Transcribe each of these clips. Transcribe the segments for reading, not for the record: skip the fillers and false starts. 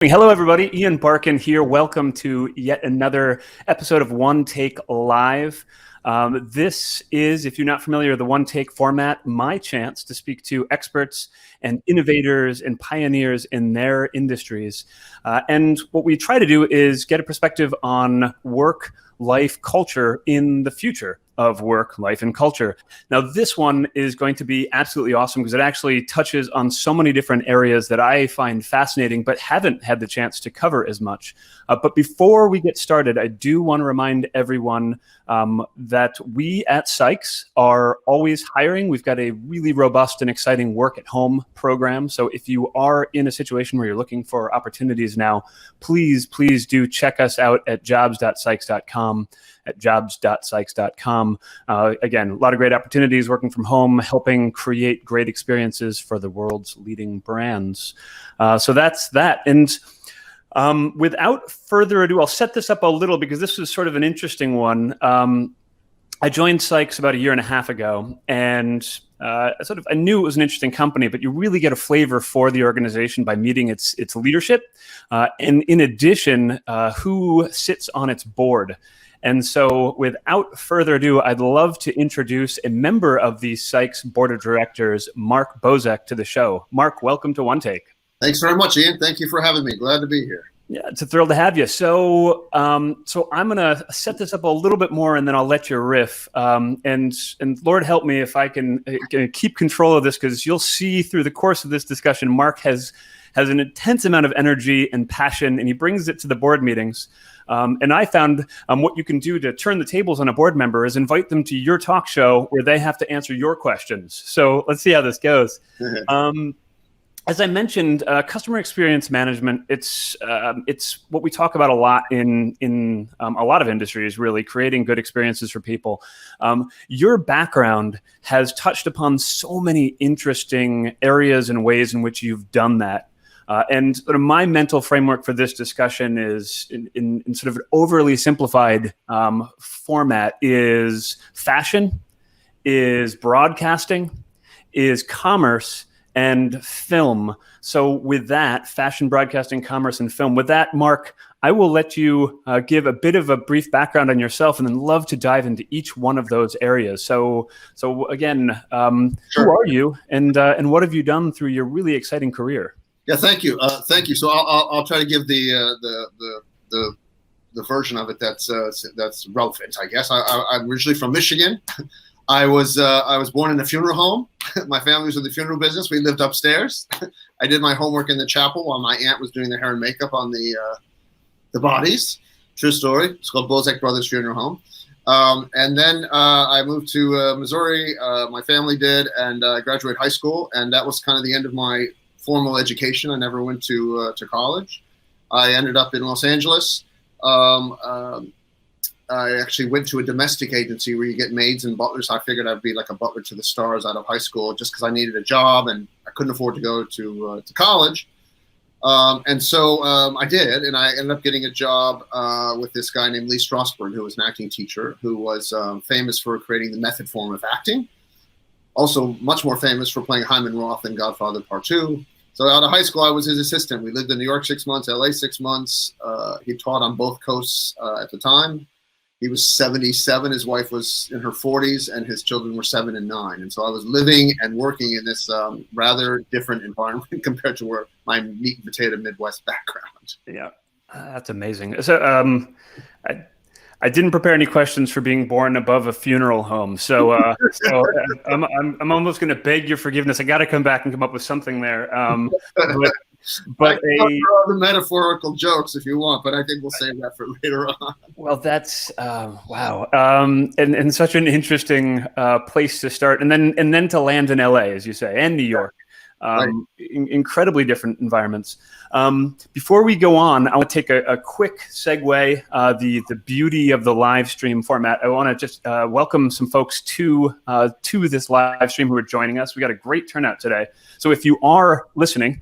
Hello, everybody. Ian Barkin here. Welcome to yet another episode of OneTAKE Live. This is, if you're not familiar with the OneTAKE format, my chance to speak to experts and innovators and pioneers in their industries. And what we try to do is get a perspective on work, life, culture in the future of work, life, and culture. Now, this one is going to be absolutely awesome because it actually touches on so many different areas that I find fascinating, but haven't had the chance to cover as much. But before we get started, I do want to remind everyone that we at Sykes are always hiring. We've got a really robust and exciting work at home program. So if you are in a situation where you're looking for opportunities now, please do check us out at jobs.sykes.com. at jobs.sykes.com. Again, a lot of great opportunities working from home, helping create great experiences for the world's leading brands. So that's that. And without further ado, I'll set this up a little because this was sort of an interesting one. I joined Sykes about a year and a half ago, and I knew it was an interesting company, but you really get a flavor for the organization by meeting its leadership, and in addition, who sits on its board. And so without further ado, I'd love to introduce a member of the Sykes Board of Directors, Mark Bozek, to the show. Mark, welcome to OneTAKE. Thanks very much, Ian. Thank you for having me. Glad to be here. Yeah, it's a thrill to have you. So I'm going to set this up a little bit more, and then I'll let you riff. And Lord help me if I can keep control of this, because you'll see through the course of this discussion, Mark has an intense amount of energy and passion, and he brings it to the board meetings. And I found what you can do to turn the tables on a board member is invite them to your talk show where they have to answer your questions. So let's see how this goes. As I mentioned, customer experience management, it's what we talk about a lot in a lot of industries, really, creating good experiences for people. Your background has touched upon so many interesting areas and ways in which you've done that. And sort of my mental framework for this discussion is, in sort of an overly simplified format, is fashion, is broadcasting, is commerce, and film. So with that, fashion, broadcasting, commerce, and film. With that, Mark, I will let you give a bit of a brief background on yourself, and then love to dive into each one of those areas. So again, Sure. Who are you, and what have you done through your really exciting career? Yeah, thank you. So I'll try to give the version of it that's relevant, I guess. I'm originally from Michigan. I was born in a funeral home. My family was in the funeral business. We lived upstairs. I did my homework in the chapel while my aunt was doing the hair and makeup on the bodies. True story. It's called Bozek Brothers Funeral Home. And then I moved to Missouri. My family did, and I graduated high school, and that was kind of the end of my formal education. I never went to college. I ended up in Los Angeles. I actually went to a domestic agency where you get maids and butlers. I figured I'd be like a butler to the stars out of high school just because I needed a job and I couldn't afford to go to college. And so I did, and I ended up getting a job with this guy named Lee Strasberg, who was an acting teacher, who was famous for creating the method form of acting. Also much more famous for playing Hyman Roth in Godfather Part 2. So out of high school, I was his assistant. We lived in New York 6 months, LA 6 months. He taught on both coasts at the time. He was 77. His wife was in her 40s, and his children were 7 and 9. And so I was living and working in this rather different environment compared to where my meat and potato Midwest background. Yeah, that's amazing. So I didn't prepare any questions for being born above a funeral home. So I'm almost going to beg your forgiveness. I got to come back and come up with something there. But I can throw the metaphorical jokes if you want, but I think we'll save that for later on. Well, that's wow, and such an interesting place to start, and then to land in LA, as you say, and New York. Right. Incredibly different environments. Before we go on, I want to take a quick segue. The beauty of the live stream format. I want to just welcome some folks to this live stream who are joining us. We got a great turnout today. So if you are listening,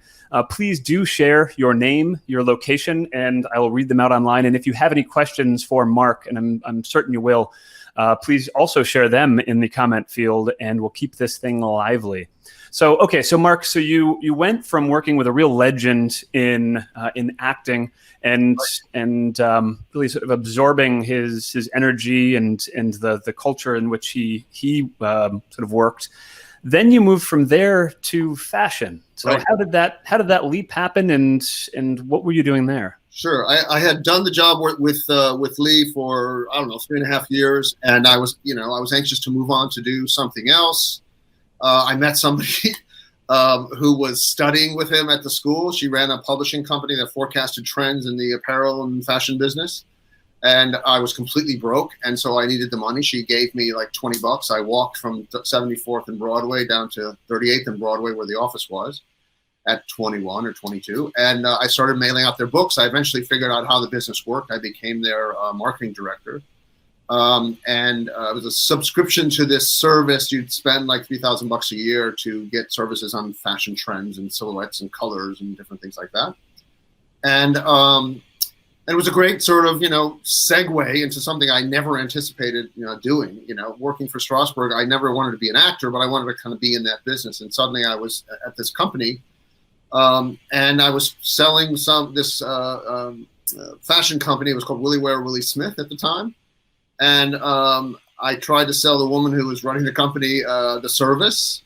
please do share your name, your location, and I will read them out online. And if you have any questions for Mark, and I'm certain you will, please also share them in the comment field, and we'll keep this thing lively. So, okay, so Mark, so you went from working with a real legend in acting and really sort of absorbing his energy and the culture in which he sort of worked. Then you moved from there to fashion. So Right. how did that leap happen, and what were you doing there? Sure. I had done the job with Lee for, I don't know, 3.5 years, and I was anxious to move on to do something else. I met somebody who was studying with him at the school. She ran a publishing company that forecasted trends in the apparel and fashion business, and I was completely broke, and so I needed the money. She gave me like $20. I walked from 74th and Broadway down to 38th and Broadway, where the office was, at 21 or 22. And I started mailing out their books. I eventually figured out how the business worked. I became their marketing director. And it was a subscription to this service. You'd spend like $3,000 a year to get services on fashion trends and silhouettes and colors and different things like that. And it was a great sort of, segue into something I never anticipated, doing. Working for Strasberg, I never wanted to be an actor, but I wanted to kind of be in that business. And suddenly I was at this company. And I was selling this fashion company. It was called Willie Ware, Willie Smith at the time. And I tried to sell the woman who was running the company the service,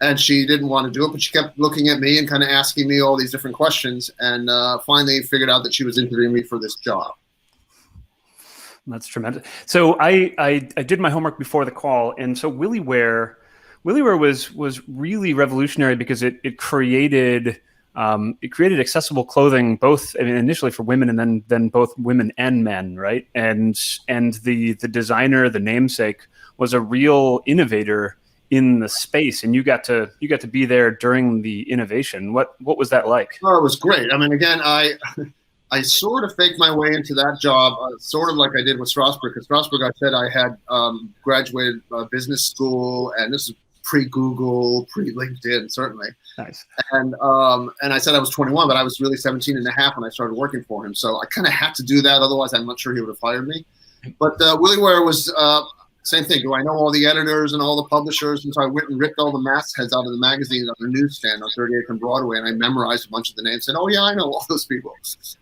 and she didn't want to do it, but she kept looking at me and kind of asking me all these different questions, and finally figured out that she was interviewing me for this job. That's tremendous. So I did my homework before the call, and so Willie Ware was really revolutionary because it created accessible clothing, both, I mean, initially for women and then both women and men, right? And the designer, the namesake, was a real innovator in the space, and you got to be there during the innovation. What was that like? Oh, it was great. I mean, again, I sort of faked my way into that job, sort of like I did with Strasberg. Because Strasberg, I said I had graduated business school, and this is pre-Google, pre-LinkedIn, certainly. Nice. And I said I was 21, but I was really 17 and a half when I started working for him. So I kind of had to do that. Otherwise, I'm not sure he would have fired me. But Willie Ware was same thing. Do I know all the editors and all the publishers? And so I went and ripped all the mastheads out of the magazines on the newsstand on 38th and Broadway, and I memorized a bunch of the names. Said, "Oh yeah, I know all those people."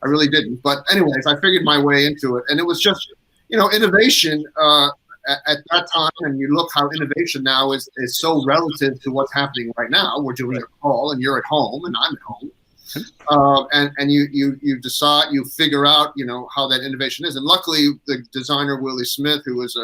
I really didn't. But anyways, I figured my way into it, and it was just, innovation. At that time, and you look how innovation now is so relative to what's happening right now. We're doing a call, and you're at home, and I'm at home, and you decide, you figure out, how that innovation is. And luckily, the designer Willie Smith, who was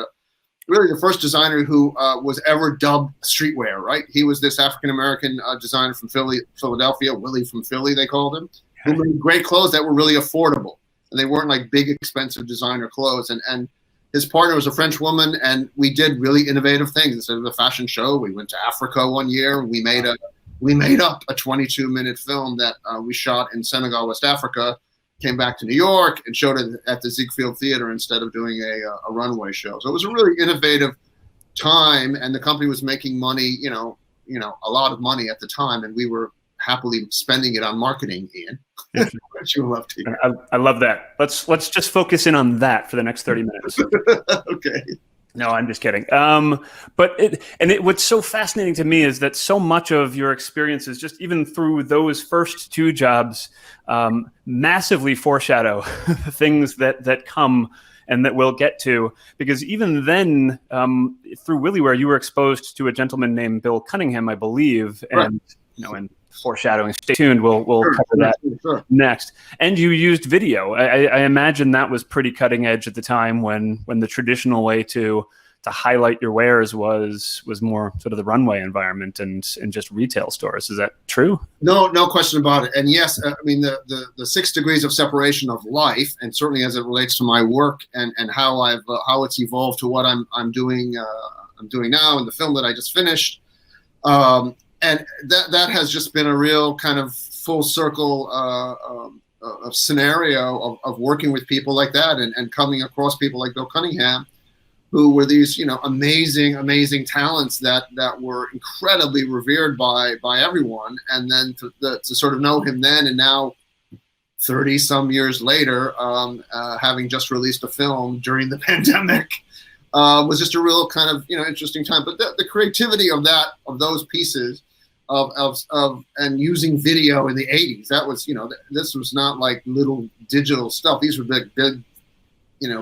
really the first designer who was ever dubbed streetwear, right? He was this African American designer from Philadelphia, Willie from Philly, they called him, who made great clothes that were really affordable, and they weren't like big, expensive designer clothes, and his partner was a French woman, and we did really innovative things. Instead of a fashion show, we went to Africa one year. And we made up a 22-minute film that we shot in Senegal, West Africa, came back to New York, and showed it at the Ziegfeld Theater instead of doing a runway show. So it was a really innovative time, and the company was making money, a lot of money at the time, and we were happily spending it on marketing, Ian. Which you love to hear. I love that. Let's just focus in on that for the next 30 minutes. Okay. No, I'm just kidding. But what's so fascinating to me is that so much of your experiences, just even through those first two jobs, massively foreshadow the things that come and that we'll get to. Because even then, through Willie Ware, you were exposed to a gentleman named Bill Cunningham, I believe, and and foreshadowing. Stay tuned. We'll cover that next. And you used video. I imagine that was pretty cutting edge at the time when the traditional way to highlight your wares was more sort of the runway environment and just retail stores. Is that true? No question about it. And yes, I mean the 6 degrees of separation of life, and certainly as it relates to my work and how how it's evolved to what I'm doing now in the film that I just finished. And that has just been a real kind of full circle scenario of working with people like that and coming across people like Bill Cunningham, who were these amazing talents that were incredibly revered by everyone. And then to sort of know him then and now, 30 some years later, having just released a film during the pandemic, was just a real kind of interesting time. But the creativity of those pieces and using video in the 80s. That was, this was not like little digital stuff. These were big,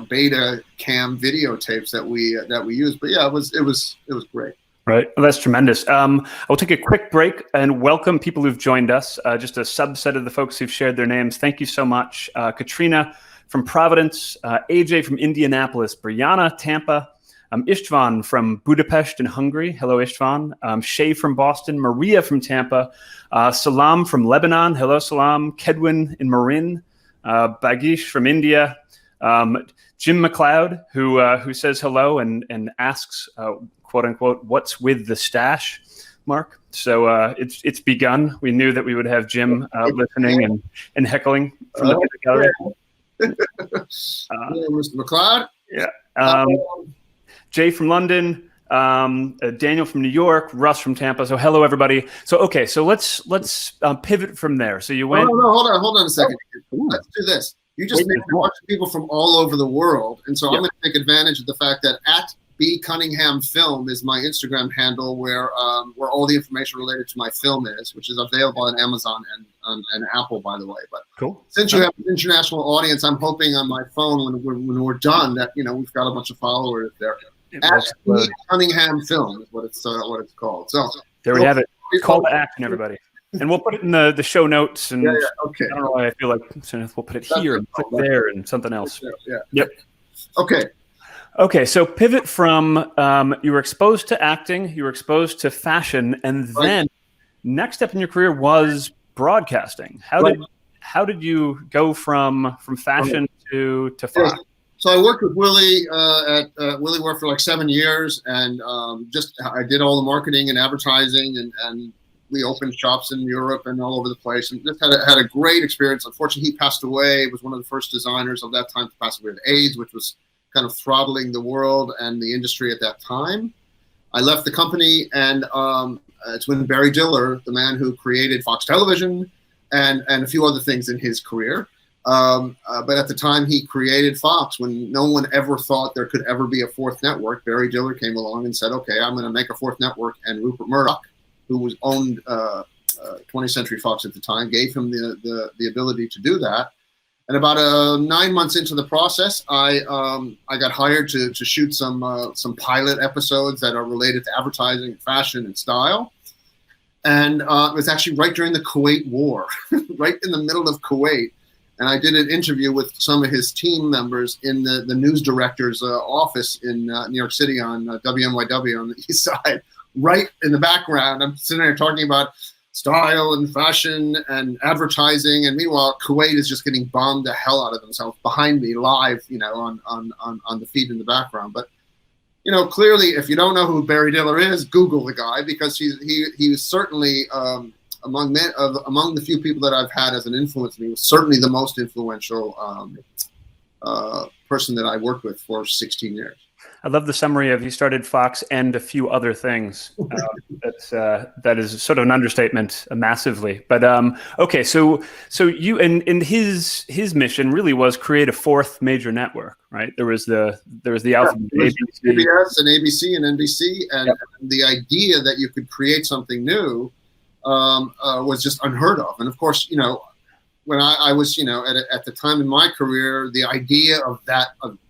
beta cam videotapes that we used. But yeah, it was great. Right. Well, that's tremendous. I'll take a quick break and welcome people who've joined us. Just a subset of the folks who've shared their names. Thank you so much. Katrina from Providence, AJ from Indianapolis, Brianna, Tampa, Istvan from Budapest in Hungary. Hello, Istvan. Shay from Boston, Maria from Tampa, Salam from Lebanon. Hello, Salam. Kedwin in Marin, Bagish from India, Jim McLeod, who says hello and asks, quote unquote, what's with the stash, Mark? So it's begun. We knew that we would have Jim listening and heckling from the gallery. Mr. McLeod. Yeah. Jay from London, Daniel from New York, Russ from Tampa. So hello, everybody. So okay, so let's pivot from there. So you went. No, hold on a second. Let's do this. You just named a bunch of people from all over the world, and so I'm going to take advantage of the fact that at B Cunningham Film is my Instagram handle, where all the information related to my film is, which is available on Amazon and Apple, by the way. But cool. Since you have an international audience, I'm hoping on my phone when we're done that we've got a bunch of followers there. At B Cunningham Film is what it's called. So there we have it. Call to action, everybody. And we'll put it in the show notes. And okay. I don't know why I feel like we'll put it here and put it there and something else. Yeah. Yep. Okay, so pivot from you were exposed to acting, you were exposed to fashion, and then next step in your career was broadcasting. How did you go from fashion to Fox? So I worked with Willie at Willie Ware for like 7 years, and I did all the marketing and advertising, and we opened shops in Europe and all over the place, and just had a great experience. Unfortunately, he passed away. He was one of the first designers of that time to pass away with AIDS, which was kind of throttling the world and the industry at that time. I left the company, and it's when Barry Diller, the man who created Fox Television and a few other things in his career. But at the time he created Fox, when no one ever thought there could ever be a fourth network, Barry Diller came along and said, okay, I'm going to make a fourth network. And Rupert Murdoch, who owned 20th Century Fox at the time, gave him the ability to do that. And about 9 months into the process, I got hired to shoot some pilot episodes that are related to advertising, fashion, and style. And it was actually right during the Kuwait War, right in the middle of Kuwait. And I did an interview with some of his team members in the news director's office in New York City on WNYW on the east side. Right in the background, I'm sitting there talking about style and fashion and advertising, and meanwhile Kuwait is just getting bombed the hell out of themselves behind me live, on the feed in the background. But clearly, if you don't know who Barry Diller is, Google the guy, because he was certainly among the few people that I've had as an influence on me, was certainly the most influential person that I worked with for 16 years. I love the summary of he started Fox and a few other things. That is sort of an understatement, massively. But okay, so you and his mission really was create a fourth major network, right? There was the alphabet, CBS and ABC and NBC, and the idea that you could create something new was just unheard of. And of course, when I was at the time in my career, the idea of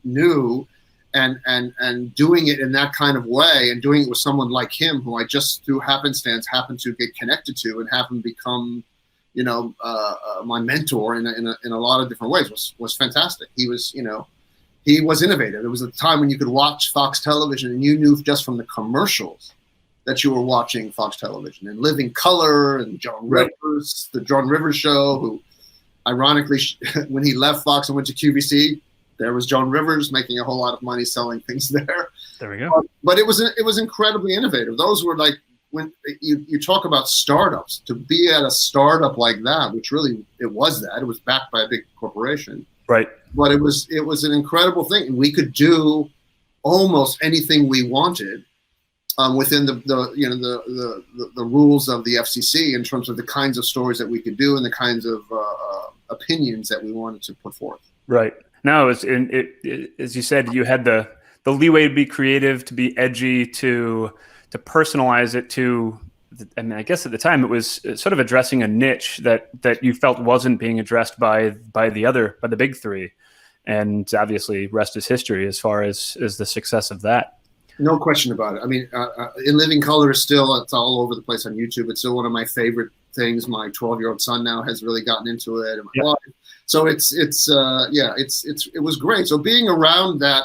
new and doing it in that kind of way, and doing it with someone like him, who I just through happenstance happened to get connected to and have him become, my mentor in a lot of different ways, was fantastic. He was innovative. It was a time when you could watch Fox Television and you knew just from the commercials that you were watching Fox Television, and Living Color and Joan Rivers, the Joan Rivers show, who ironically, when he left Fox and went to QVC, there was Joan Rivers making a whole lot of money selling things there. There we go. But it was incredibly innovative. Those were like, when you talk about startups, to be at a startup like that, which really it was backed by a big corporation. Right. But it was an incredible thing. We could do almost anything we wanted within the rules of the FCC in terms of the kinds of stories that we could do and the kinds of opinions that we wanted to put forth. Right. No, as you said, you had the leeway to be creative, to be edgy, to personalize it, to I mean, I guess at the time it was sort of addressing a niche that you felt wasn't being addressed by the big three, and obviously rest is history as far as the success of that. No question about it. I mean, In Living Color is still, it's all over the place on YouTube. It's still one of my favorite things. My 12-year-old son now has really gotten into it, and my wife. So it was great. So being around that,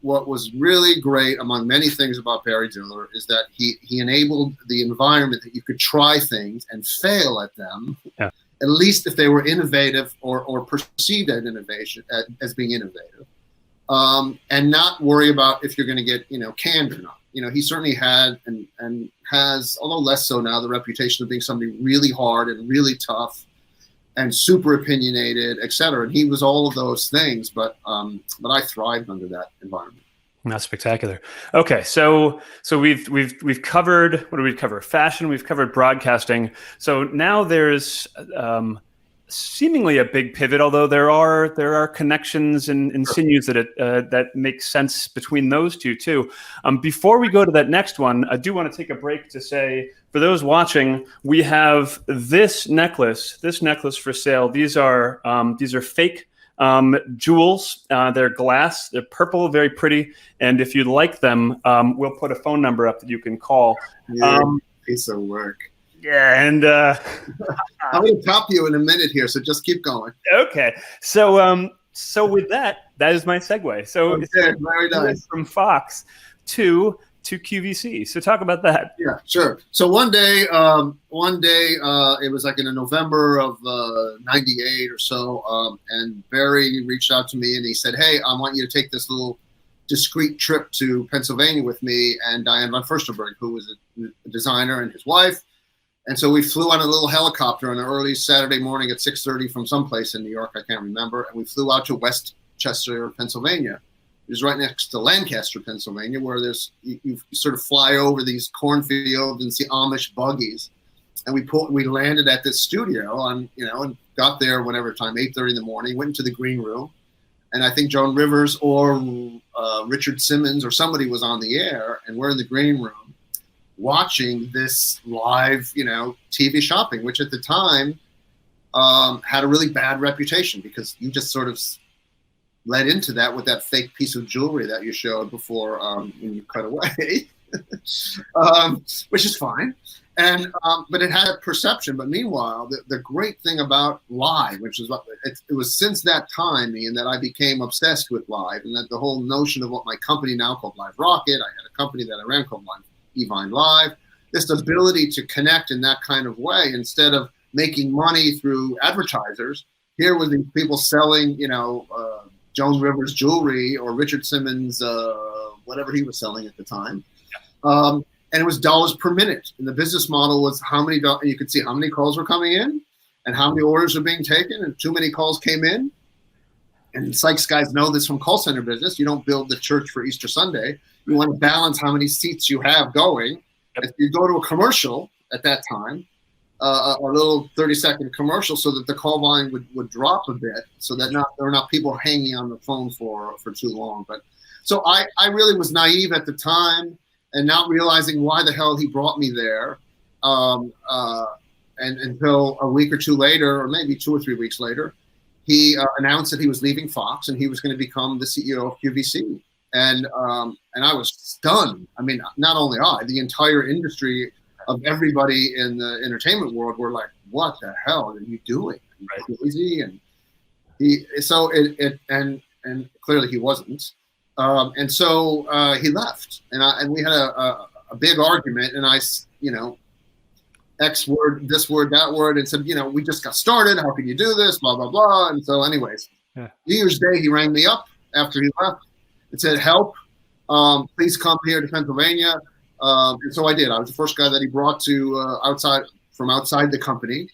what was really great among many things about Barry Diller is that he enabled the environment that you could try things and fail at them, at least if they were innovative or perceived as innovation as being innovative, and not worry about if you're going to get canned or not. He certainly had and has, although less so now, the reputation of being somebody really hard and really tough and super opinionated, et cetera. And he was all of those things, but I thrived under that environment. That's spectacular. Okay, so we've covered, what did we cover? Fashion. We've covered broadcasting. So now there's seemingly a big pivot, although there are connections and sinews that make sense between those two too. Before we go to that next one, I do want to take a break to say, for those watching, we have this necklace for sale. These are fake jewels. They're glass. They're purple, very pretty. And if you'd like them, we'll put a phone number up that you can call. Piece of work. Yeah, and I'm going to top you in a minute here, so just keep going. Okay, so with that is my segue. So okay, very nice. From Fox to QVC. So talk about that. Yeah, sure. So one day, it was like in November of '98 or so, and Barry reached out to me and he said, "Hey, I want you to take this little discreet trip to Pennsylvania with me and Diane von Furstenberg, who was a designer, and his wife." And so we flew on a little helicopter on an early Saturday morning at 6:30 from someplace in New York, I can't remember, and we flew out to Westchester, Pennsylvania. It was right next to Lancaster, Pennsylvania, where you sort of fly over these cornfields and see Amish buggies. And we landed at this studio and got there whenever time, 8:30 in the morning, went into the green room. And I think Joan Rivers or Richard Simmons or somebody was on the air, and we're in the green room watching this live, TV shopping, which at the time had a really bad reputation because you just sort of led into that with that fake piece of jewelry that you showed before when you cut away, which is fine. And but it had a perception. But meanwhile, the great thing about live, which is it was since that time, Ian, that I became obsessed with live, and that the whole notion of what my company now called Live Rocket, I had a company that I ran called Evine Live, this ability to connect in that kind of way instead of making money through advertisers. Here were these people selling, Joan Rivers jewelry or Richard Simmons, whatever he was selling at the time. And it was dollars per minute. And the business model was you could see how many calls were coming in and how many orders were being taken. And too many calls came in. And Sykes guys know this from call center business. You don't build the church for Easter Sunday. You want to balance how many seats you have going. Yep. If you go to a commercial at that time, a little 30-second commercial, so that the call volume would drop a bit, so that there were not people hanging on the phone for too long. But so I really was naive at the time and not realizing why the hell he brought me there. And until a week or two later, or maybe 2 or 3 weeks later, he announced that he was leaving Fox and he was going to become the CEO of QVC. And I was stunned. I mean, not only the entire industry of everybody in the entertainment world were like, "What the hell are you doing? Are you crazy?" And and clearly he wasn't. And so he left, and we had a big argument. And I, X word, this word, that word, and said, we just got started. How can you do this? Blah blah blah. And so, anyways, New Year's Day he rang me up after he left. It said, "Help, please come here to Pennsylvania." And so I did. I was the first guy that he brought to outside the company.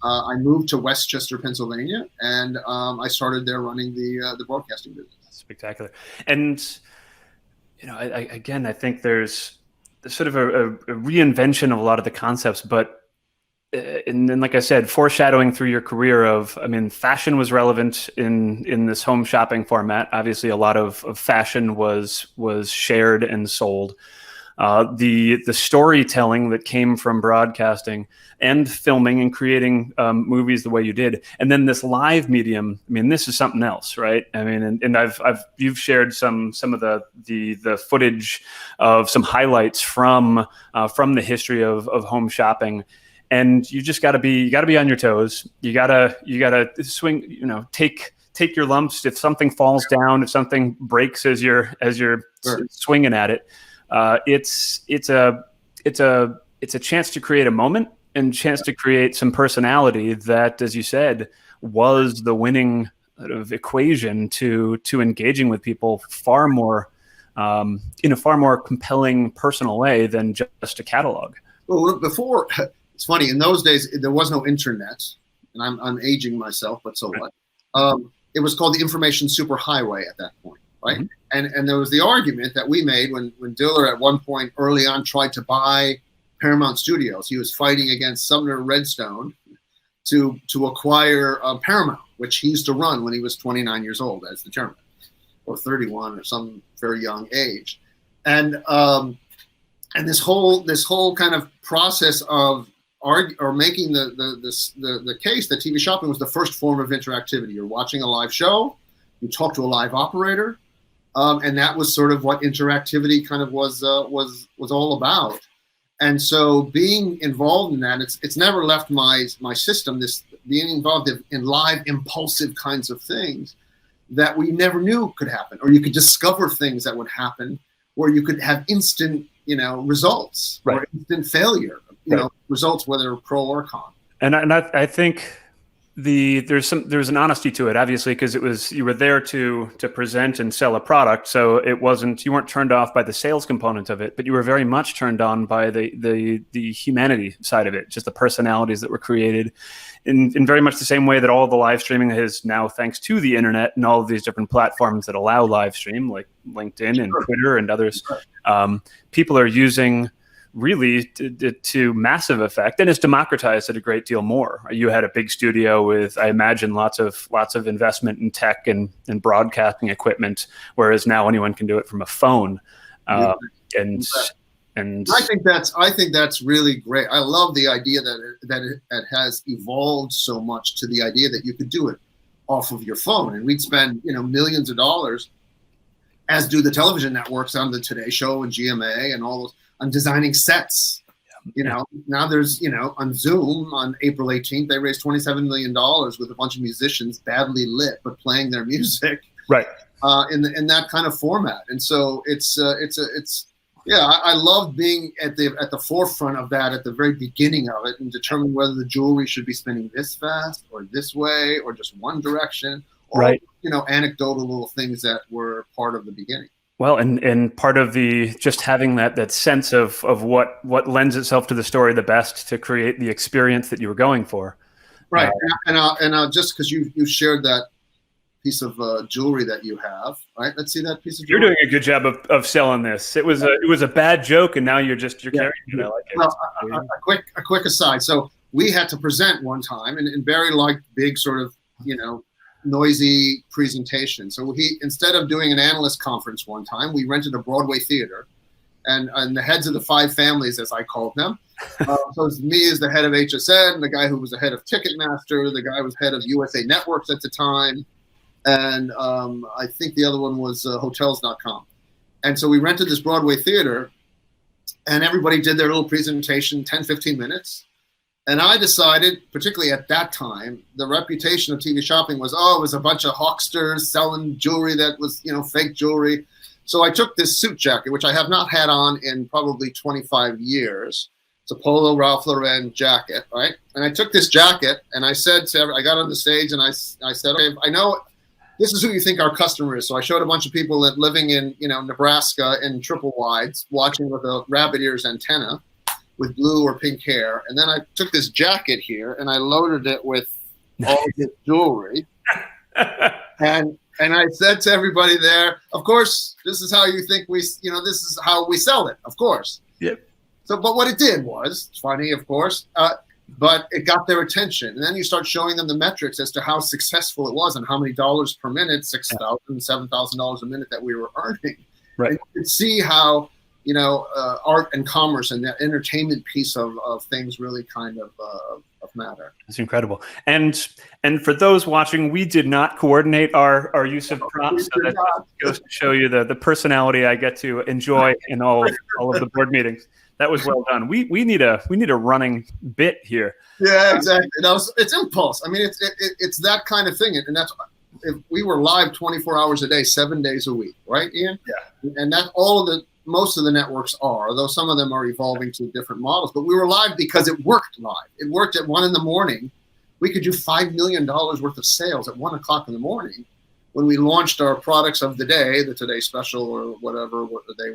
I moved to Westchester, Pennsylvania, and I started there running the broadcasting business. Spectacular. And I think there's sort of a reinvention of a lot of the concepts, but and then, like I said, foreshadowing through your career fashion was relevant in this home shopping format. Obviously, a lot of fashion was shared and sold. the storytelling that came from broadcasting and filming and creating movies the way you did, and then this live medium. I mean, this is something else, right? I mean, and you've shared some of the footage of some highlights from the history of home shopping. And you just got to be on your toes. You gotta swing. Take your lumps. If something falls down, if something breaks as you're Sure. swinging at it, it's a chance to create a moment and chance to create some personality that, as you said, was the winning sort of equation to engaging with people far more in a far more compelling, personal way than just a catalog. Well, before. It's funny, in those days, there was no internet, and I'm aging myself, but so what? It was called the information superhighway at that point, right? Mm-hmm. And there was the argument that we made when Diller at one point early on tried to buy Paramount Studios. He was fighting against Sumner Redstone to acquire Paramount, which he used to run when he was 29 years old as the chairman, or 31 or some very young age. And this whole kind of process of making the case that TV shopping was the first form of interactivity. You're watching a live show, you talk to a live operator, and that was sort of what interactivity kind of was all about. And so being involved in that, it's never left my system. This being involved in live, impulsive kinds of things that we never knew could happen, or you could discover things that would happen, or you could have instant results, right, or instant failure. Results, whether pro or con. And I think there's an honesty to it, obviously, because you were there to present and sell a product, so you weren't turned off by the sales component of it, but you were very much turned on by the humanity side of it, just the personalities that were created, in very much the same way that all the live streaming is now, thanks to the internet and all of these different platforms that allow live stream, like LinkedIn and Twitter and others. People are using really to massive effect, and it's democratized it a great deal more. You had a big studio with, I imagine, lots of investment in tech and broadcasting equipment, whereas now anyone can do it from a phone. And I think that's really great. I love the idea that it has evolved so much to the idea that you could do it off of your phone, and we'd spend millions of dollars, as do the television networks, on the Today Show and GMA and all those, on designing sets. Now there's, on Zoom on April 18th, they raised $27 million with a bunch of musicians, badly lit, but playing their music, right, in that kind of format. And so I love being at the forefront of that at the very beginning of it, and determining whether the jewelry should be spinning this fast or this way or just one direction, or right, anecdotal little things that were part of the beginning. Well, and part of just having that sense of what lends itself to the story the best to create the experience that you were going for. Right. And just because you shared that piece of jewelry that you have, right? Let's see that piece of jewelry. You're doing a good job of selling this. It was a bad joke, and now you're carrying it. I like it. Well, a quick aside. So we had to present one time, and Barry liked big sort of, noisy presentation. So instead of doing an analyst conference one time, we rented a Broadway theater, and the heads of the five families, as I called them. So it's me as the head of HSN, the guy who was the head of Ticketmaster, the guy who was head of USA Networks at the time, and I think the other one was Hotels.com. And so we rented this Broadway theater, and everybody did their little presentation, 10, 15 minutes. And I decided, particularly at that time, the reputation of TV shopping was, it was a bunch of hucksters selling jewelry that was, fake jewelry. So I took this suit jacket, which I have not had on in probably 25 years. It's a Polo Ralph Lauren jacket, right? And I took this jacket, and I got on the stage, and I said, okay, I know this is who you think our customer is. So I showed a bunch of people that living in, Nebraska in triple wides, watching with a rabbit ears antenna, with blue or pink hair. And then I took this jacket here and I loaded it with all this jewelry. And I said to everybody there, of course, this is how you think this is how we sell it, of course. Yep. So, but what it did was, it's funny, of course, but it got their attention. And then you start showing them the metrics as to how successful it was and how many dollars per minute, $6,000, $7,000 a minute that we were earning. Right. And you could see how, art and commerce and the entertainment piece of things really kind of matter. It's incredible. And for those watching, we did not coordinate our use of prompts, so that goes to show you the personality I get to enjoy in all of the board meetings. That was well done. We need a running bit here. Yeah, exactly. It's impulse. I mean, it's that kind of thing, and that's if we were live 24 hours a day, 7 days a week, right, Ian? Yeah. And that's most of the networks are, though some of them are evolving to different models. But we were live because it worked live. It worked at 1 a.m. We could do $5 million worth of sales at 1 o'clock in the morning when we launched our products of the day, the Today Special or whatever they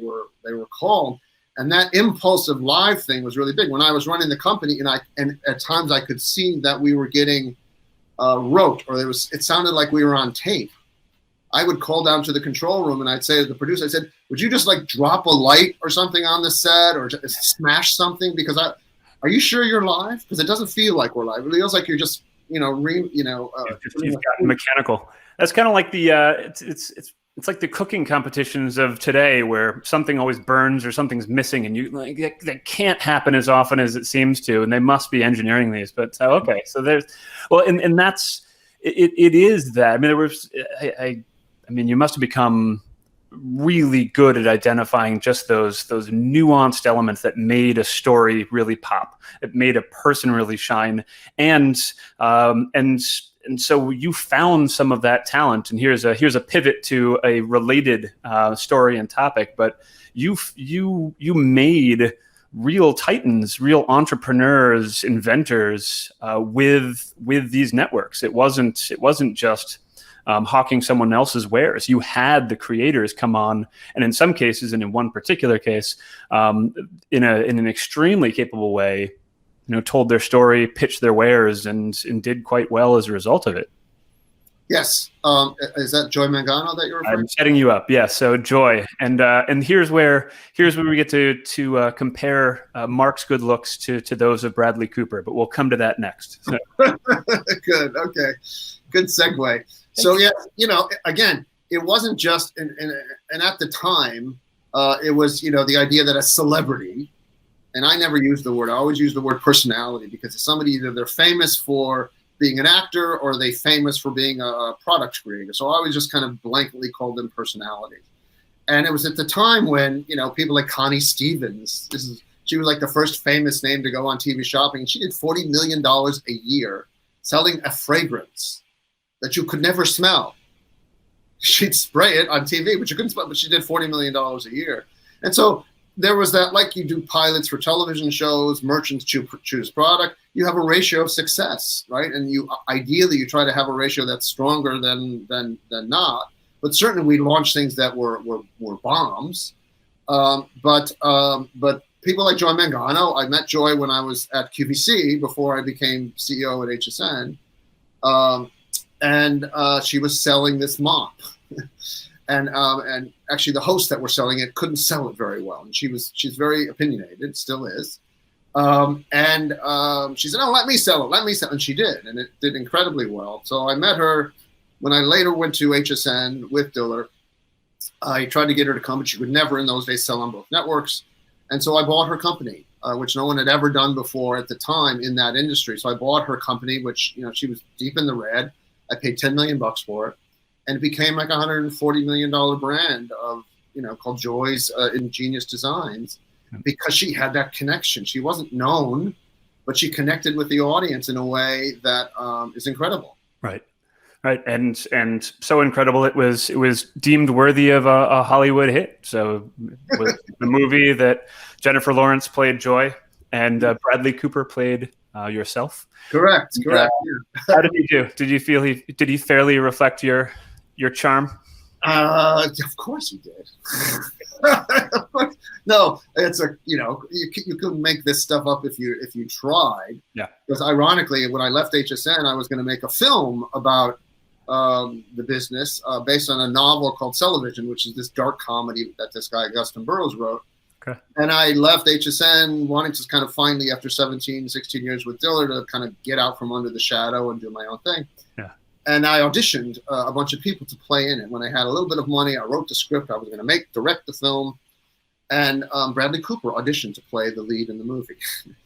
were called. And that impulsive live thing was really big. When I was running the company, and at times I could see that we were getting rote, or it sounded like we were on tape. I would call down to the control room and I'd say to the producer, I said, would you just like drop a light or something on the set or just smash something? Because are you sure you're live? Because it doesn't feel like we're live. It feels like you're just, you've gotten mechanical. That's kind of like the, it's like the cooking competitions of today where something always burns or something's missing and that can't happen as often as it seems to. And they must be engineering these, but okay. So and that's, it is that. I mean, there was, I mean, you must have become really good at identifying just those nuanced elements that made a story really pop. It made a person really shine, and so you found some of that talent. And here's a pivot to a related story and topic. But you made real titans, real entrepreneurs, inventors with these networks. It wasn't just hawking someone else's wares. You had the creators come on, and in some cases, and in one particular case, in an extremely capable way, told their story, pitched their wares, and did quite well as a result of it. Yes. Is that Joy Mangano that you're referring to? I'm setting you up. Yeah. So Joy, and here's where we get to compare Mark's good looks to those of Bradley Cooper, but we'll come to that next. So. Good. Okay. Good segue. So yeah, again, it wasn't just, and at the time, it was, the idea that a celebrity, and I never used the word, I always use the word personality, because it's somebody, either they're famous for being an actor or they famous for being a product creator. So I always just kind of blanketly called them personalities. And it was at the time when, people like Connie Stevens, she was like the first famous name to go on TV shopping. She did $40 million a year selling a fragrance that you could never smell. She'd spray it on TV, but you couldn't smell, but she did $40 million a year. And so there was that, like you do pilots for television shows, merchants choose product, you have a ratio of success, right? And ideally you try to have a ratio that's stronger than not. But certainly we launched things that were bombs. But people like Joy Mangano, I met Joy when I was at QVC before I became CEO at HSN. And she was selling this mop, and actually the hosts that were selling it couldn't sell it very well, and she's very opinionated, still is, and she said, "Oh, let me sell it," and she did, and it did incredibly well. So I met her when I later went to HSN with Diller. I tried to get her to come, but she would never in those days sell on both networks, and so I bought her company, which no one had ever done before at the time in that industry. So I bought her company, which she was deep in the red. I paid $10 million for it, and it became like a $140 million brand of, called Joy's Ingenious Designs, because she had that connection. She wasn't known, but she connected with the audience in a way that is incredible. Right. And so incredible, it was deemed worthy of a Hollywood hit. So it was the movie that Jennifer Lawrence played Joy and Bradley Cooper played yourself. Correct. Yeah. How did he do? Did he fairly reflect your charm? Of course he did. No, it's you couldn't make this stuff up if you tried. Yeah. Because ironically, when I left HSN, I was going to make a film about the business based on a novel called Television, which is this dark comedy that this guy Augustin Burroughs wrote. Okay. And I left HSN wanting to kind of finally, after 17, 16 years with Diller, to kind of get out from under the shadow and do my own thing. Yeah. And I auditioned a bunch of people to play in it. When I had a little bit of money, I wrote the script. I was going to direct the film. and Bradley Cooper auditioned to play the lead in the movie.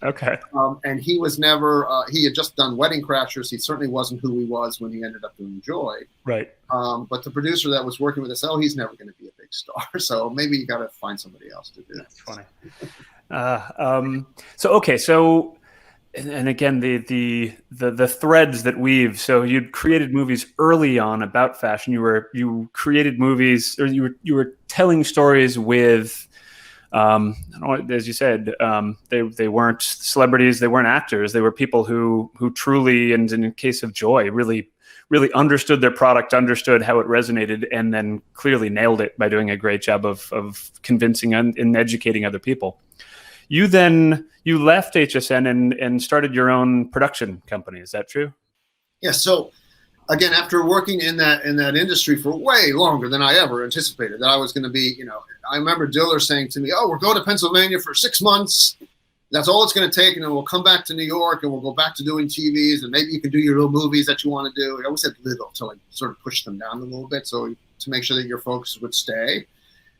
Okay. And he was never, he had just done Wedding Crashers. He certainly wasn't who he was when he ended up doing Joy. Right. But the producer that was working with us, oh, he's never going to be a big star. So maybe you got to find somebody else to do it. That's funny. So and again, the threads that weave. So you'd created movies early on about fashion. You created movies, or you were telling stories with, as you said, they weren't celebrities, they weren't actors, they were people who truly, and in the case of Joy, really understood their product, understood how it resonated, and then clearly nailed it by doing a great job of convincing and educating other people. You left HSN and started your own production company. Is that true? Yeah. So again, after working in that industry for way longer than I ever anticipated that I was going to be, I remember Diller saying to me, "Oh, we're going to Pennsylvania for 6 months. That's all it's going to take, and then we'll come back to New York and we'll go back to doing TVs, and maybe you can do your little movies that you want to do." I always said little to like sort of push them down a little bit, so to make sure that your focus would stay.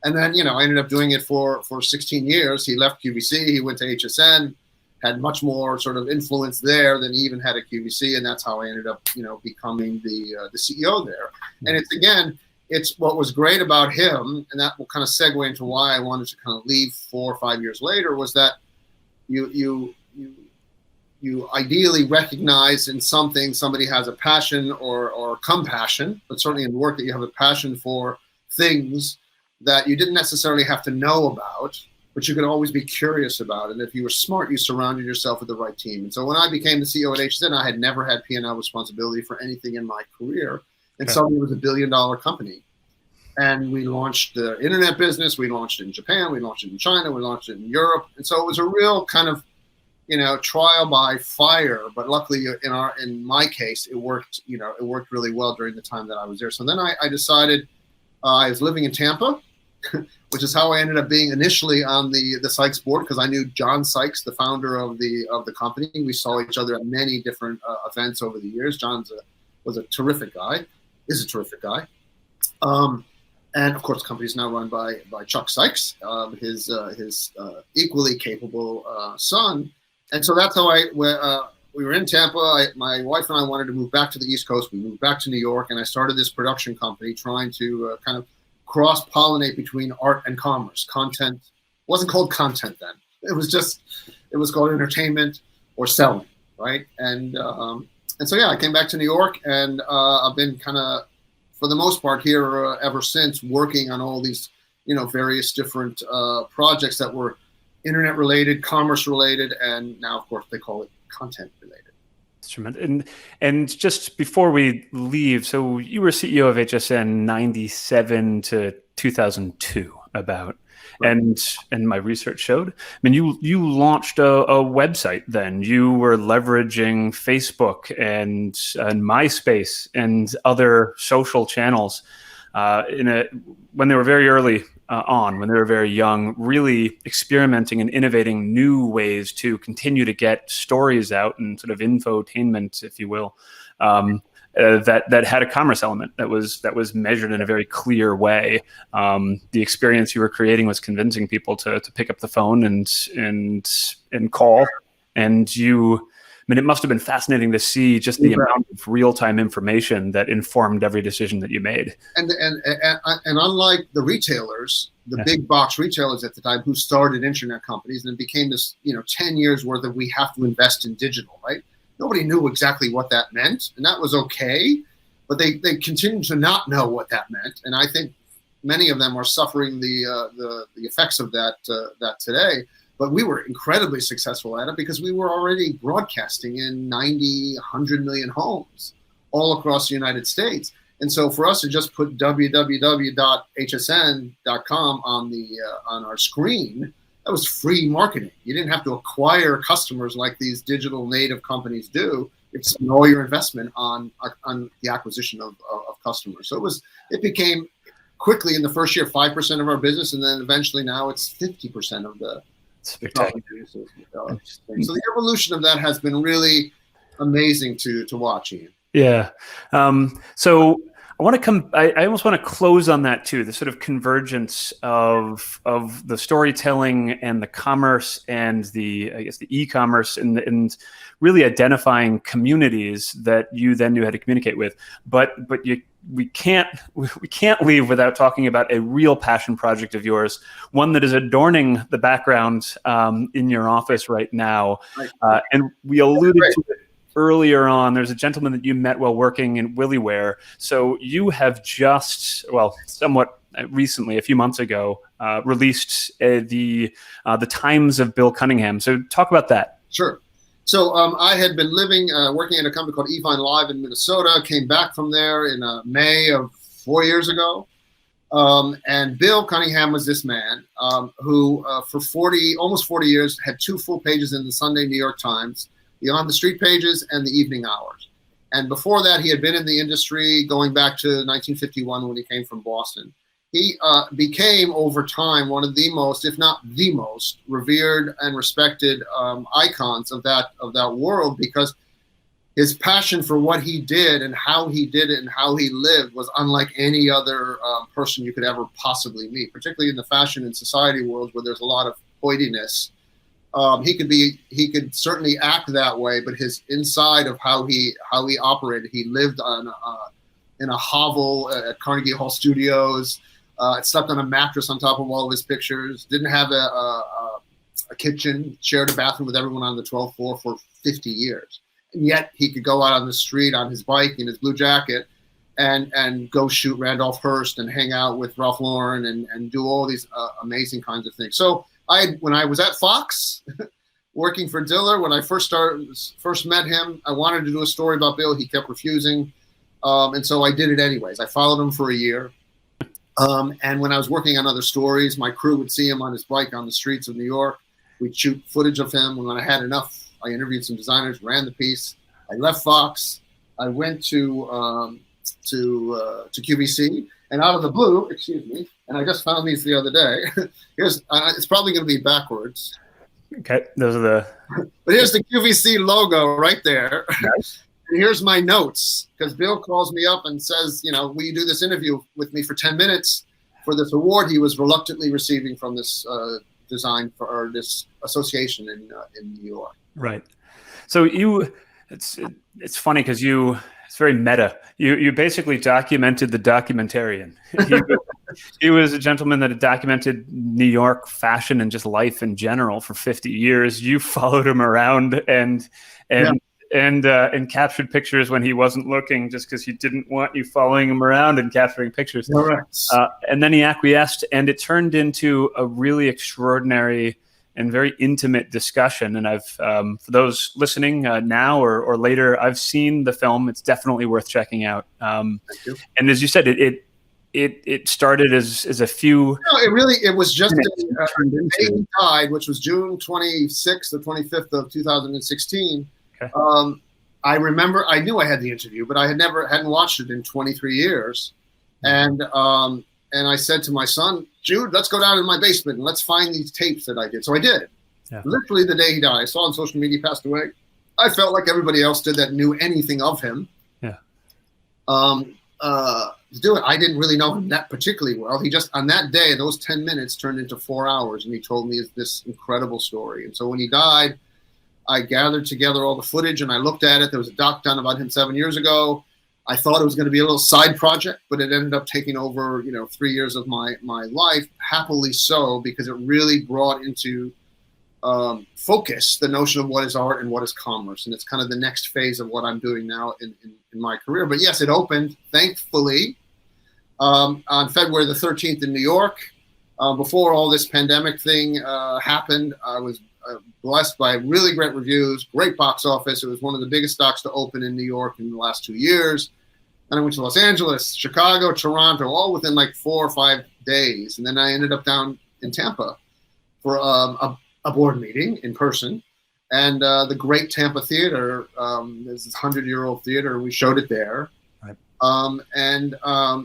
And then, I ended up doing it for 16 years. He left QVC. He went to HSN, had much more sort of influence there than he even had at QVC. And that's how I ended up, becoming the CEO there. And it's what was great about him, and that will kind of segue into why I wanted to kind of leave 4 or 5 years later, was that you ideally recognize in something somebody has a passion or compassion, but certainly in work that you have a passion for things that you didn't necessarily have to know about, but you could always be curious about. And if you were smart, you surrounded yourself with the right team. And so when I became the CEO at HSN, I had never had P&L responsibility for anything in my career. And suddenly it was $1 billion company. And we launched the internet business. We launched it in Japan. We launched it in China. We launched it in Europe. And so it was a real kind of, trial by fire. But luckily in my case, it worked, it worked really well during the time that I was there. So then I decided, I was living in Tampa, which is how I ended up being initially on the Sykes board, because I knew John Sykes, the founder of the company. We saw each other at many different events over the years. John was a terrific guy, is a terrific guy. And of course, the company is now run by Chuck Sykes, his equally capable son. And so that's how we were in Tampa. My wife and I wanted to move back to the East Coast. We moved back to New York, and I started this production company trying to kind of cross-pollinate between art and commerce. Content wasn't called content then. It was called entertainment or selling, right? And so, I came back to New York, and I've been kind of, for the most part, here ever since, working on all these, various different projects that were internet-related, commerce-related, and now, of course, they call it content-related. And just before we leave, so you were CEO of HSN 97 to 2002 about, right. And my research showed, you launched a website then. You were leveraging Facebook and MySpace and other social channels when they were very early when they were very young, really experimenting and innovating new ways to continue to get stories out and sort of infotainment, if you will, that had a commerce element that was measured in a very clear way. The experience you were creating was convincing people to pick up the phone and call, and it must have been fascinating to see just the amount of real-time information that informed every decision that you made. And unlike the retailers, the big box retailers at the time who started internet companies, and it became this, 10 years worth of we have to invest in digital, right? Nobody knew exactly what that meant, and that was okay, but they continued to not know what that meant. And I think many of them are suffering the effects of that today. But we were incredibly successful at it because we were already broadcasting in 90, 100 million homes all across the United States. And so for us to just put www.hsn.com on our screen, that was free marketing. You didn't have to acquire customers like these digital native companies do. You spend all your investment on the acquisition of customers. So it became quickly in the first year 5% of our business, and then eventually now it's 50% of the spectacular. So the evolution of that has been really amazing to watch, Ian. Yeah. So I want to come. I almost want to close on that too. The sort of convergence of the storytelling and the commerce and I guess the e-commerce and really identifying communities that you then knew how to communicate with. But we can't leave without talking about a real passion project of yours, one that is adorning the background in your office right now, and we alluded to it earlier on. There's a gentleman that you met while working in Willie Ware. So you have just, somewhat recently, a few months ago, released the Times of Bill Cunningham. So talk about that. Sure. So I had been working at a company called Evine Live in Minnesota, came back from there in May of 4 years ago. And Bill Cunningham was this man who for almost 40 years had 2 full pages in the Sunday New York Times, the on the street pages and the evening hours. And before that, he had been in the industry going back to 1951 when he came from Boston. He became over time one of the most, if not the most, revered and respected icons of that world, because his passion for what he did and how he did it and how he lived was unlike any other person you could ever possibly meet, particularly in the fashion and society world where there's a lot of hoidiness. He could certainly act that way, but his inside of how he operated, he lived in a hovel at Carnegie Hall Studios, slept on a mattress on top of all of his pictures, didn't have a kitchen, shared a bathroom with everyone on the 12th floor for 50 years. And yet he could go out on the street on his bike in his blue jacket and go shoot Randolph Hearst and hang out with Ralph Lauren and do all these amazing kinds of things. So when I was at Fox working for Diller, when I first met him, I wanted to do a story about Bill. He kept refusing. And so I did it anyways. I followed him for a year. And when I was working on other stories, my crew would see him on his bike on the streets of New York. We'd shoot footage of him. And when I had enough, I interviewed some designers, ran the piece. I left Fox. I went to QVC, and out of the blue, and I just found these the other day. It's probably going to be backwards. Okay, those are the. But here's the QVC logo right there. Nice. And here's my notes, because Bill calls me up and says, will you do this interview with me for 10 minutes for this award he was reluctantly receiving from this this association in New York. Right. So it's funny because it's very meta. You basically documented the Documentarian. He was a gentleman that had documented New York fashion and just life in general for 50 years. You followed him around and captured pictures when he wasn't looking, just because he didn't want you following him around and capturing pictures. Correct. And then he acquiesced, and it turned into a really extraordinary and very intimate discussion. And I've, for those listening now or later, I've seen the film. It's definitely worth checking out. Thank you. And as you said, it started as a few. No, it was just the day he died, which was June 26th or 25th of 2016. Okay. I remember, I knew I had the interview, but I hadn't watched it in 23 years. And I said to my son, Jude, let's go down in my basement and let's find these tapes that I did. So I did. Yeah. Literally the day he died. I saw on social media he passed away. I felt like everybody else did that knew anything of him. Yeah. To do it, I didn't really know him that particularly well. He just, on that day, those 10 minutes turned into 4 hours, and he told me this incredible story. And so when he died, I gathered together all the footage and I looked at it. There was a doc done about him 7 years ago. I thought it was going to be a little side project, but it ended up taking over, 3 years of my life, happily so, because it really brought into focus the notion of what is art and what is commerce. And it's kind of the next phase of what I'm doing now in my career. But yes, it opened, thankfully, on February the 13th in New York. Before all this pandemic thing happened, I was blessed by really great reviews, great box office. It was one of the biggest stocks to open in New York in the last 2 years. Then I went to Los Angeles, Chicago, Toronto, all within like 4 or 5 days. And then I ended up down in Tampa for a board meeting in person. And the great Tampa Theater, there's this 100-year-old theater, we showed it there. Right. And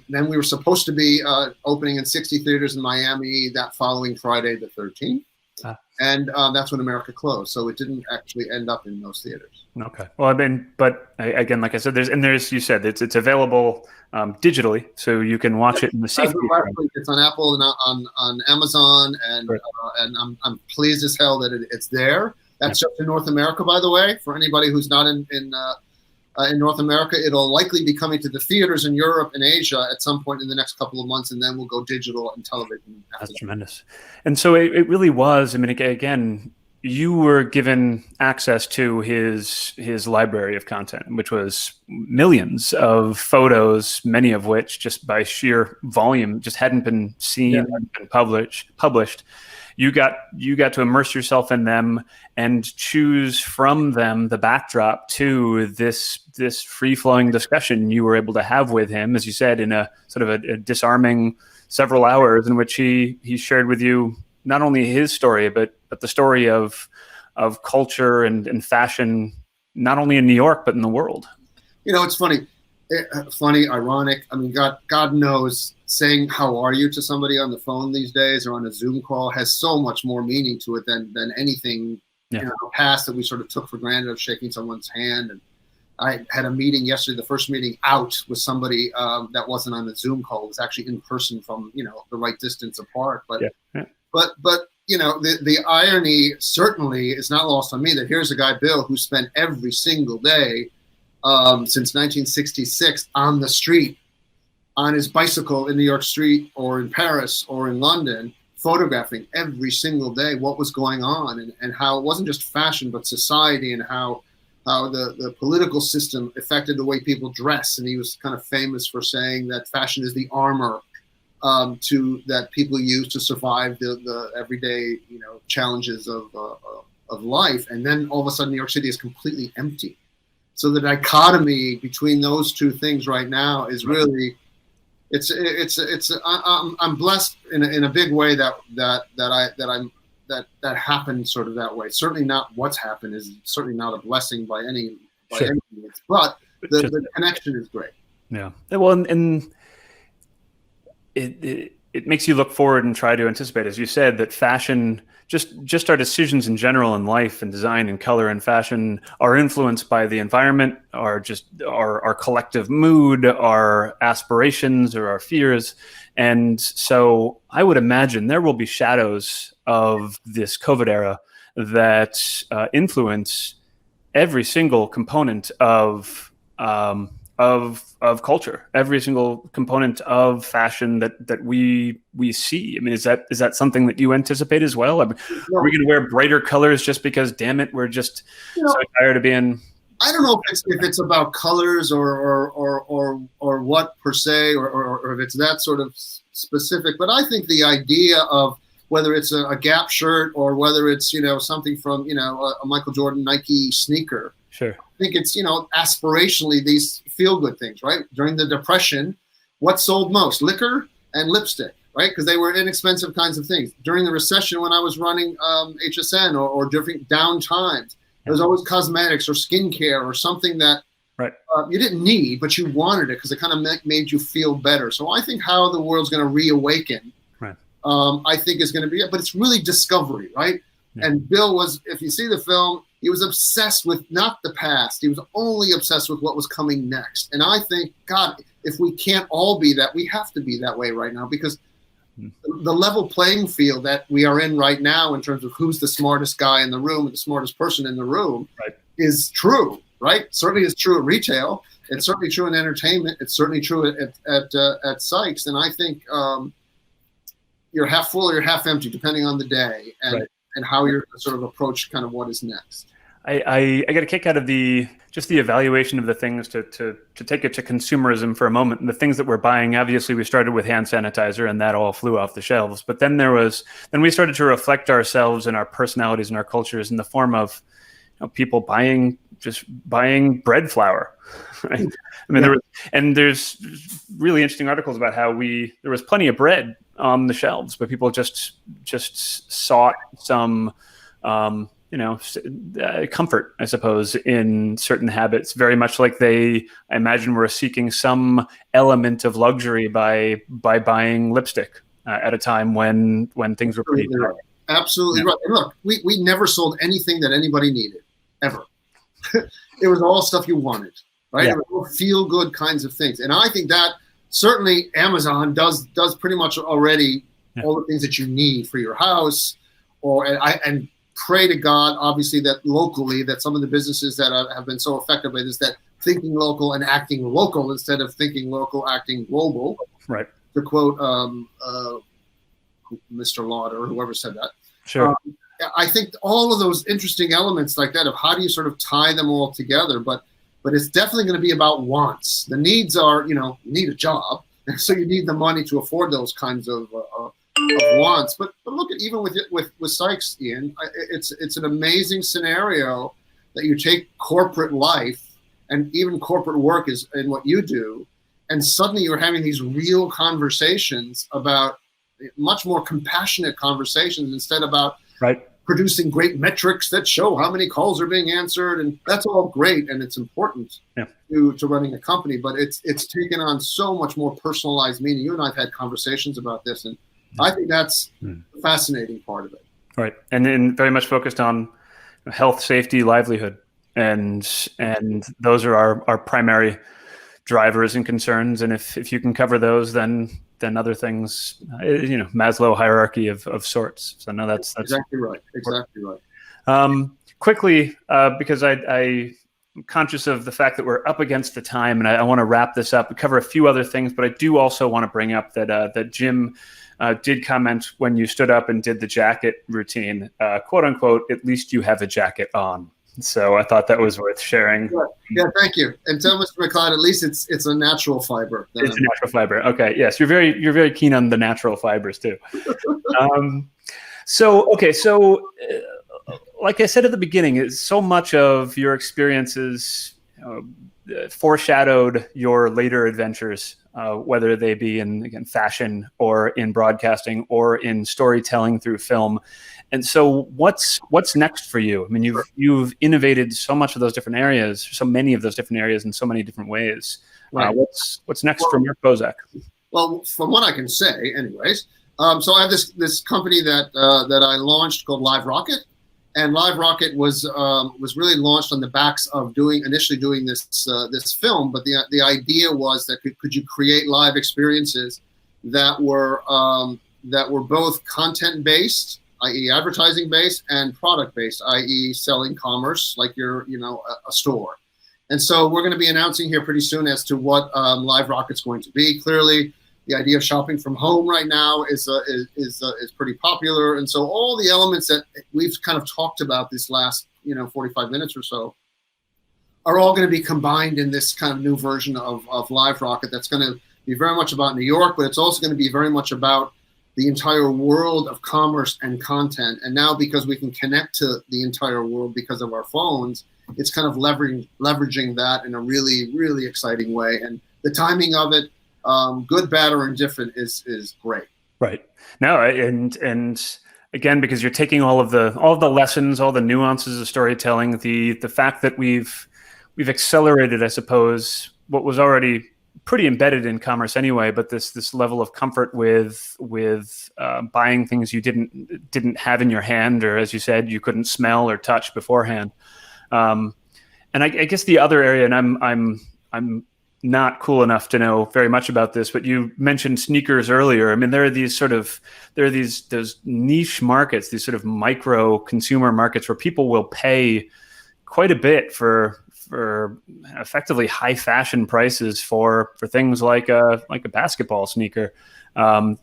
then we were supposed to be opening in 60 theaters in Miami that following Friday the 13th. And that's when America closed. So it didn't actually end up in those theaters. Okay. Well, I mean, but again, like I said, you said it's available digitally, so you can watch it in the safety. It's on Apple and on Amazon, and right. And I'm pleased as hell that it's there. That's just in North America, by the way. For anybody who's not in North America, it'll likely be coming to the theaters in Europe and Asia at some point in the next couple of months, and then we'll go digital and television. That's tremendous. And so it really was. I mean, again, you were given access to his library of content, which was millions of photos, many of which just by sheer volume just hadn't been seen, hadn't been published. You got to immerse yourself in them and choose from them the backdrop to this free-flowing discussion you were able to have with him, as you said, in a sort of a disarming several hours in which he shared with you not only his story, but the story of culture and fashion, not only in New York, but in the world. You know, it's funny, ironic. I mean, God knows saying "How are you" to somebody on the phone these days or on a Zoom call has so much more meaning to it than anything in our past that we sort of took for granted of shaking someone's hand. And I had a meeting yesterday, the first meeting out with somebody that wasn't on the Zoom call. It was actually in person from, the right distance apart. But but the irony certainly is not lost on me that here's a guy, Bill, who spent every single day since 1966 on the street, on his bicycle in New York Street or in Paris or in London, photographing every single day what was going on and how it wasn't just fashion, but society, and how the political system affected the way people dress. And he was kind of famous for saying that fashion is the armor that people use to survive the everyday challenges of life. And then all of a sudden New York City is completely empty. So the dichotomy between those two things right now is really, I'm blessed in a big way that happened sort of that way. Certainly not what's happened is certainly not a blessing by any means, but the connection is great. Yeah. Well, and it makes you look forward and try to anticipate, as you said, that fashion, just our decisions in general in life and design and color and fashion are influenced by the environment, our collective mood, our aspirations or our fears. And so I would imagine there will be shadows of this COVID era that influence every single component of culture, every single component of fashion that we see. I mean, is that something that you anticipate as well? I mean, are we going to wear brighter colors just because, damn it, we're just so tired of being? I don't know if it's about colors or what per se, or if it's that sort of specific. But I think the idea of whether it's a Gap shirt or whether it's something from a Michael Jordan Nike sneaker. Sure. I think it's aspirationally these feel-good things, right? During the Depression, what sold most? Liquor and lipstick, right? Because they were inexpensive kinds of things. During the recession, when I was running HSN or different down times, there was always cosmetics or skincare or something that you didn't need, but you wanted it because it kind of made you feel better. So I think how the world's going to reawaken, I think is going to be it. But it's really discovery, right? Yeah. And Bill was, if you see the film, he was obsessed with not the past. He was only obsessed with what was coming next. And I think, God, if we can't all be that, we have to be that way right now, because the level playing field that we are in right now in terms of who's the smartest guy in the room or the smartest person in the room is true, right? Certainly is true at retail. It's certainly true in entertainment. It's certainly true at Sykes. And I think you're half full or you're half empty, depending on the day. And how you're sort of approach kind of what is next. I got a kick out of the evaluation of the things to take it to consumerism for a moment. And the things that we're buying, obviously we started with hand sanitizer and that all flew off the shelves. But then we started to reflect ourselves and our personalities and our cultures in the form of people buying bread flour. Right? I mean, there's really interesting articles about how there was plenty of bread on the shelves, but people just sought some, comfort, I suppose, in certain habits, very much like I imagine were seeking some element of luxury by buying lipstick at a time when things were pretty hard. absolutely right. And look, we never sold anything that anybody needed, ever. It was all stuff you wanted, right? Yeah. It was all feel-good kinds of things. And I think that certainly Amazon does pretty much already all the things that you need for your house. And pray to God, obviously, that locally, that some of the businesses that have been so effective with is that thinking local and acting local instead of thinking local, acting global. Right. To quote Mr. Lauder, or whoever said that. Sure. I think all of those interesting elements like that of how do you sort of tie them all together, but it's definitely going to be about wants. The needs are, you need a job, so you need the money to afford those kinds of wants. But look at even with Sykes, Ian, it's an amazing scenario that you take corporate life and even corporate work is in what you do, and suddenly you're having these real conversations about much more compassionate conversations instead about producing great metrics that show how many calls are being answered, and that's all great and it's important to running a company, but it's taken on so much more personalized meaning. You and I have had conversations about this, and I think that's the fascinating part of it. Right, and then very much focused on health, safety, livelihood, and those are our primary drivers and concerns. And if you can cover those, then other things, Maslow hierarchy of sorts. So no, that's exactly right. Exactly right. Quickly, because I'm conscious of the fact that we're up against the time, and I want to wrap this up. We cover a few other things, but I do also want to bring up that Jim did comment when you stood up and did the jacket routine, quote unquote, "At least you have a jacket on." So I thought that was worth sharing. Yeah, thank you. And tell Mr. McLeod, at least it's a natural fiber. It's a natural fiber. Okay, yes, you're very keen on the natural fibers too. So like I said at the beginning, so much of your experiences foreshadowed your later adventures, whether they be in, again, fashion or in broadcasting or in storytelling through film. And so what's next for you? I mean, you've innovated so much of those different areas, so many of those different areas in so many different ways. Right. What's next for Mark Bozek? Well, from what I can say, anyways, so I have this company that I launched called Live Rocket, and Live Rocket was really launched on the backs of initially doing this film. But the idea was that could you create live experiences that were both content based, i.e. advertising based, and product based, i.e. selling commerce, like you're a store. And so we're going to be announcing here pretty soon as to what Live Rocket's going to be. Clearly, the idea of shopping from home right now is pretty popular, and so all the elements that we've kind of talked about this last 45 minutes or so are all going to be combined in this kind of new version of Live Rocket. That's going to be very much about New York, but it's also going to be very much about the entire world of commerce and content. And now, because we can connect to the entire world because of our phones, it's kind of leveraging that in a really, really exciting way. And the timing of it, good, bad, or indifferent, is great. Right. No, and again, because you're taking all of the lessons, all the nuances of storytelling, the fact that we've accelerated, I suppose, what was already pretty embedded in commerce anyway, but this level of comfort with buying things you didn't have in your hand, or as you said, you couldn't smell or touch beforehand. And I guess the other area, and I'm not cool enough to know very much about this, but you mentioned sneakers earlier. I mean, there are those niche markets, these sort of micro consumer markets where people will pay quite a bit for effectively high fashion prices for things like a basketball sneaker.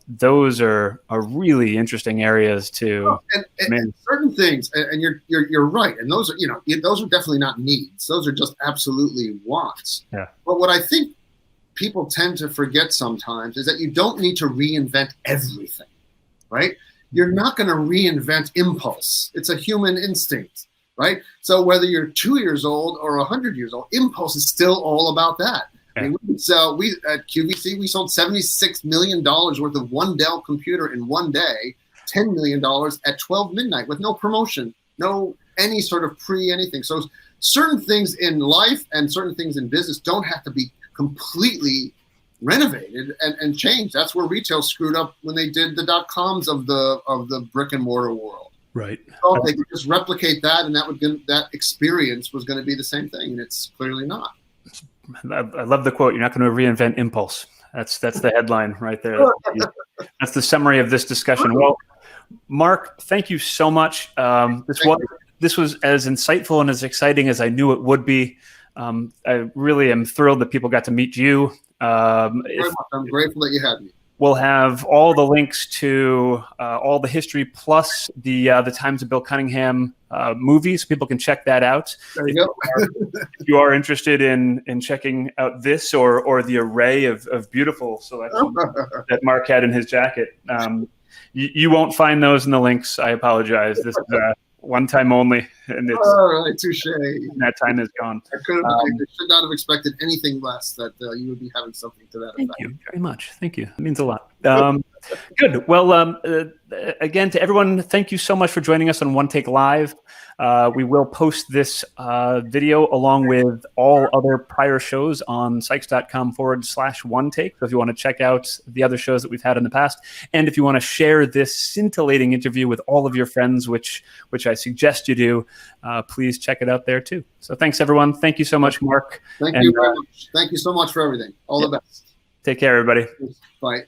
Those are really interesting areas to and certain things. And you're right. And those are definitely not needs. Those are just absolutely wants. Yeah. But what I think people tend to forget sometimes is that you don't need to reinvent everything, right? You're not going to reinvent impulse. It's a human instinct. Right. So whether you're 2 years old or 100 years old, impulse is still all about that. I mean, we at QVC, we sold $76 million worth of one Dell computer in one day, $10 million at 12 midnight with no promotion, no any sort of anything. So certain things in life and certain things in business don't have to be completely renovated and changed. That's where retail screwed up when they did the .coms of the brick and mortar world. Right. So they could just replicate that, and that experience was going to be the same thing, and it's clearly not. I love the quote. You're not going to reinvent impulse. That's the headline right there. That's the summary of this discussion. Well, Mark, thank you so much. This was as insightful and as exciting as I knew it would be. I really am thrilled that people got to meet you. I'm grateful that you had me. We'll have all the links to all the history plus the Times of Bill Cunningham movies. People can check that out. There you go. If you are interested in checking out this or the array of beautiful selections that Mark had in his jacket, you won't find those in the links. I apologize. This is one time only, and it's all right. Touche. That time is gone. I should not have expected anything less that you would be having something to that effect. Thank you very much. Thank you. It means a lot. Good. Well, again, to everyone, thank you so much for joining us on OneTAKE Live. We will post this video along with all other prior shows on Sykes.com/OneTAKE. So if you want to check out the other shows that we've had in the past, and if you want to share this scintillating interview with all of your friends, which I suggest you do, please check it out there too. So thanks, everyone. Thank you so much, Mark. Thank you very much. Thank you so much for everything. All the best. Take care, everybody. Bye.